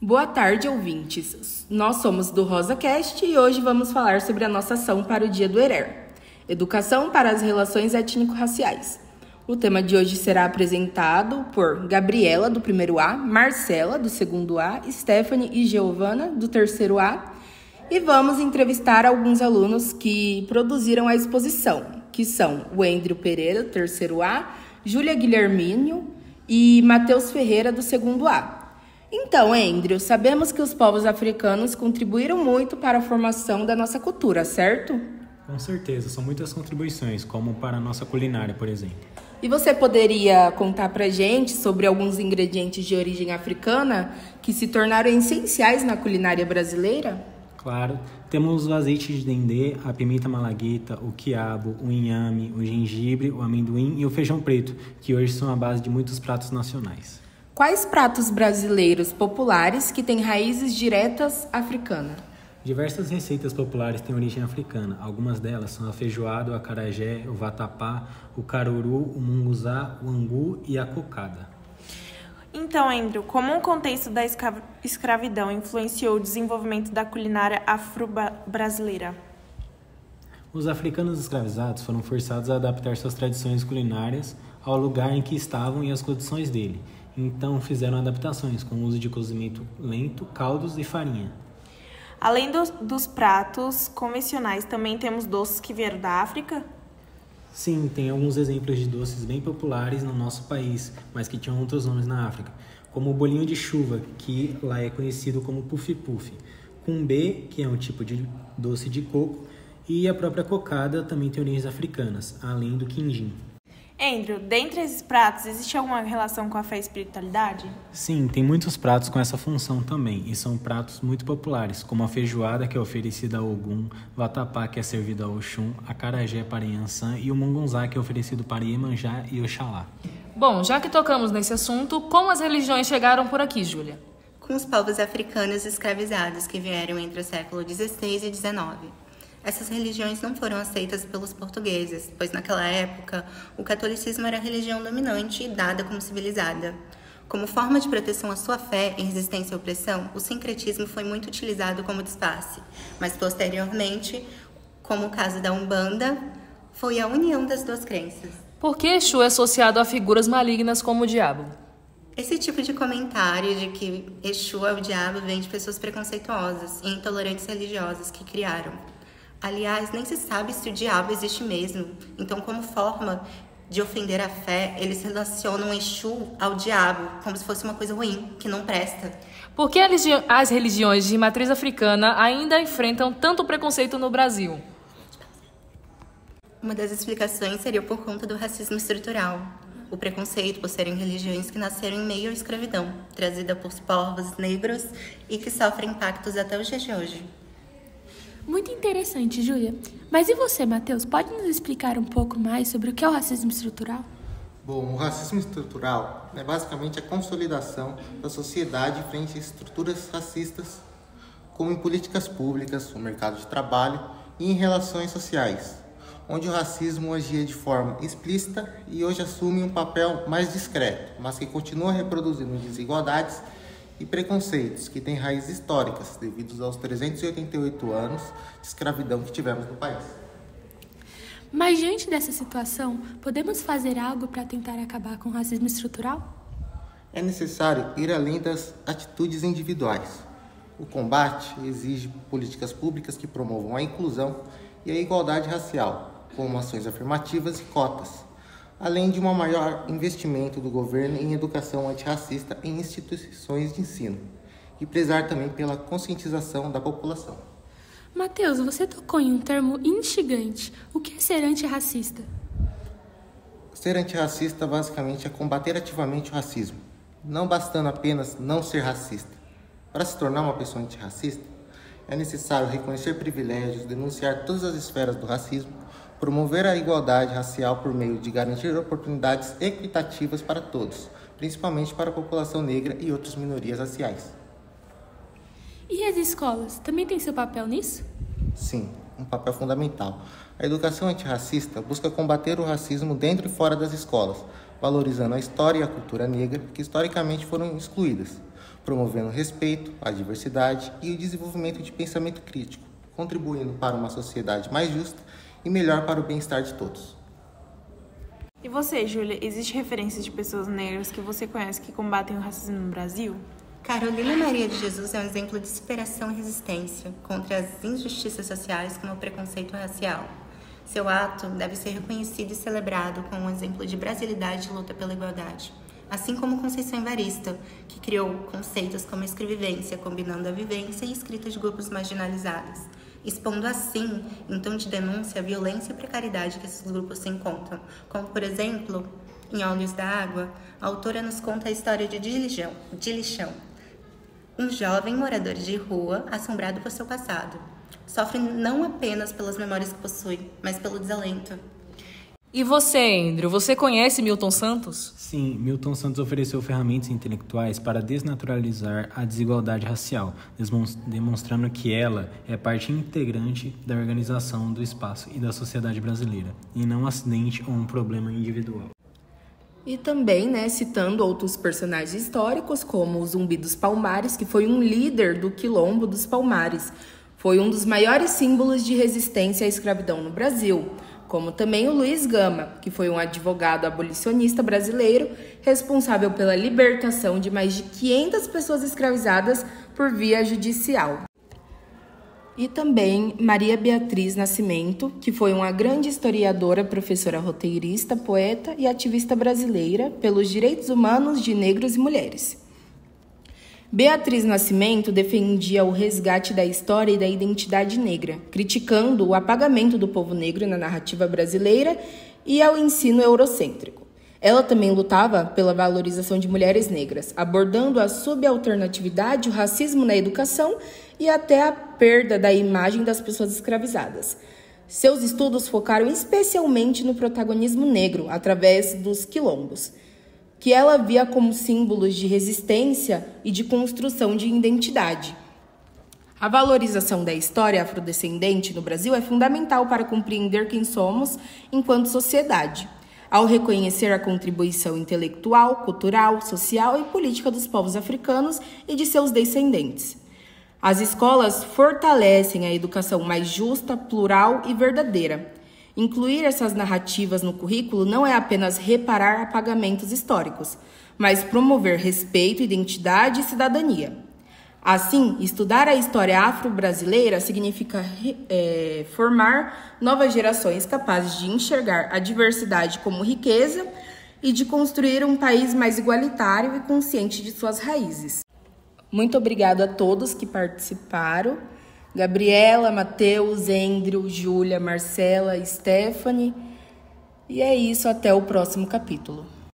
Boa tarde, ouvintes. Nós somos do RosaCast e hoje vamos falar sobre a nossa ação para o Dia do Herer, Educação para as Relações Étnico-Raciais. O tema de hoje será apresentado por Gabriela, do primeiro A, Marcela, do segundo A, Stephanie e Giovana, do terceiro A, e vamos entrevistar alguns alunos que produziram a exposição, que são o Endrio Pereira, do terceiro A, Júlia Guilherminho e Matheus Ferreira, do segundo A. Então, Endrio, sabemos que os povos africanos contribuíram muito para a formação da nossa cultura, certo? Com certeza, são muitas contribuições, como para a nossa culinária, por exemplo. E você poderia contar pra gente sobre alguns ingredientes de origem africana que se tornaram essenciais na culinária brasileira? Claro, temos o azeite de dendê, a pimenta malagueta, o quiabo, o inhame, o gengibre, o amendoim e o feijão preto, que hoje são a base de muitos pratos nacionais. Quais pratos brasileiros populares que têm raízes diretas africanas? Diversas receitas populares têm origem africana. Algumas delas são a feijoada, o acarajé, o vatapá, o caruru, o munguzá, o angu e a cocada. Então, Endrio, como o contexto da escravidão influenciou o desenvolvimento da culinária afro-brasileira? Os africanos escravizados foram forçados a adaptar suas tradições culinárias ao lugar em que estavam e às condições dele. Então, fizeram adaptações com o uso de cozimento lento, caldos e farinha. Além dos pratos convencionais, também temos doces que vieram da África? Sim, tem alguns exemplos de doces bem populares no nosso país, mas que tinham outros nomes na África, como o bolinho de chuva, que lá é conhecido como puff-puff, cumbê, que é um tipo de doce de coco, e a própria cocada também tem origens africanas, além do quindim. Endrio, dentre esses pratos, existe alguma relação com a fé e espiritualidade? Sim, tem muitos pratos com essa função também, e são pratos muito populares, como a feijoada, que é oferecida a Ogum, vatapá, que é servido a Oxum, acarajé para Yansan e o mungunzá, que é oferecido para Iemanjá e Oxalá. Bom, já que tocamos nesse assunto, como as religiões chegaram por aqui, Júlia? Com os povos africanos escravizados que vieram entre o século XVI e XIX. Essas religiões não foram aceitas pelos portugueses, pois naquela época o catolicismo era a religião dominante e dada como civilizada. Como forma de proteção à sua fé em resistência à opressão, o sincretismo foi muito utilizado como disfarce, mas posteriormente, como o caso da Umbanda, foi a união das duas crenças. Por que Exu é associado a figuras malignas como o diabo? Esse tipo de comentário de que Exu é o diabo vem de pessoas preconceituosas e intolerantes religiosas que criaram. Aliás, nem se sabe se o diabo existe mesmo. Então, como forma de ofender a fé, eles relacionam Exu ao diabo, como se fosse uma coisa ruim, que não presta. Por que as religiões de matriz africana ainda enfrentam tanto preconceito no Brasil? Uma das explicações seria por conta do racismo estrutural. O preconceito por serem religiões que nasceram em meio à escravidão, trazida por povos negros e que sofrem impactos até os dias de hoje. Muito interessante, Júlia. Mas e você, Matheus? Pode nos explicar um pouco mais sobre o que é o racismo estrutural? Bom, o racismo estrutural é basicamente a consolidação da sociedade frente a estruturas racistas, como em políticas públicas, no mercado de trabalho e em relações sociais, onde o racismo agia de forma explícita e hoje assume um papel mais discreto, mas que continua reproduzindo desigualdades e preconceitos que têm raízes históricas, devido aos 388 anos de escravidão que tivemos no país. Mas diante dessa situação, podemos fazer algo para tentar acabar com o racismo estrutural? É necessário ir além das atitudes individuais. O combate exige políticas públicas que promovam a inclusão e a igualdade racial, como ações afirmativas e cotas, além de um maior investimento do governo em educação antirracista em instituições de ensino, e prezar também pela conscientização da população. Matheus, você tocou em um termo instigante. O que é ser antirracista? Ser antirracista basicamente é combater ativamente o racismo, não bastando apenas não ser racista. Para se tornar uma pessoa antirracista, é necessário reconhecer privilégios, denunciar todas as esferas do racismo, promover a igualdade racial por meio de garantir oportunidades equitativas para todos, principalmente para a população negra e outras minorias raciais. E as escolas também têm seu papel nisso? Sim, um papel fundamental. A educação antirracista busca combater o racismo dentro e fora das escolas, valorizando a história e a cultura negra, que historicamente foram excluídas, promovendo o respeito, a diversidade e o desenvolvimento de pensamento crítico, contribuindo para uma sociedade mais justa e melhor para o bem-estar de todos. E você, Júlia, existe referência de pessoas negras que você conhece que combatem o racismo no Brasil? Carolina Maria de Jesus é um exemplo de superação e resistência contra as injustiças sociais como o preconceito racial. Seu ato deve ser reconhecido e celebrado como um exemplo de brasilidade e luta pela igualdade. Assim como Conceição Evaristo, que criou conceitos como escrevivência, combinando a vivência e escrita de grupos marginalizados, expondo assim, em tom de denúncia, a violência e precariedade que esses grupos se encontram. Como, por exemplo, em Olhos da Água, a autora nos conta a história de Dilichão, um jovem morador de rua assombrado por seu passado. Sofre não apenas pelas memórias que possui, mas pelo desalento. E você, Andrew, você conhece Milton Santos? Sim, Milton Santos ofereceu ferramentas intelectuais para desnaturalizar a desigualdade racial, demonstrando que ela é parte integrante da organização do espaço e da sociedade brasileira, e não um acidente ou um problema individual. E também, citando outros personagens históricos, como o Zumbi dos Palmares, que foi um líder do Quilombo dos Palmares. Foi um dos maiores símbolos de resistência à escravidão no Brasil, como também o Luiz Gama, que foi um advogado abolicionista brasileiro responsável pela libertação de mais de 500 pessoas escravizadas por via judicial. E também Maria Beatriz Nascimento, que foi uma grande historiadora, professora roteirista, poeta e ativista brasileira pelos direitos humanos de negros e mulheres. Beatriz Nascimento defendia o resgate da história e da identidade negra, criticando o apagamento do povo negro na narrativa brasileira e ao ensino eurocêntrico. Ela também lutava pela valorização de mulheres negras, abordando a subalternatividade, o racismo na educação e até a perda da imagem das pessoas escravizadas. Seus estudos focaram especialmente no protagonismo negro, através dos quilombos, que ela via como símbolos de resistência e de construção de identidade. A valorização da história afrodescendente no Brasil é fundamental para compreender quem somos enquanto sociedade, ao reconhecer a contribuição intelectual, cultural, social e política dos povos africanos e de seus descendentes. As escolas fortalecem a educação mais justa, plural e verdadeira. Incluir essas narrativas no currículo não é apenas reparar apagamentos históricos, mas promover respeito, identidade e cidadania. Assim, estudar a história afro-brasileira significa formar novas gerações capazes de enxergar a diversidade como riqueza e de construir um país mais igualitário e consciente de suas raízes. Muito obrigada a todos que participaram. Gabriela, Matheus, Andrew, Júlia, Marcela, Stephanie. E é isso, até o próximo capítulo.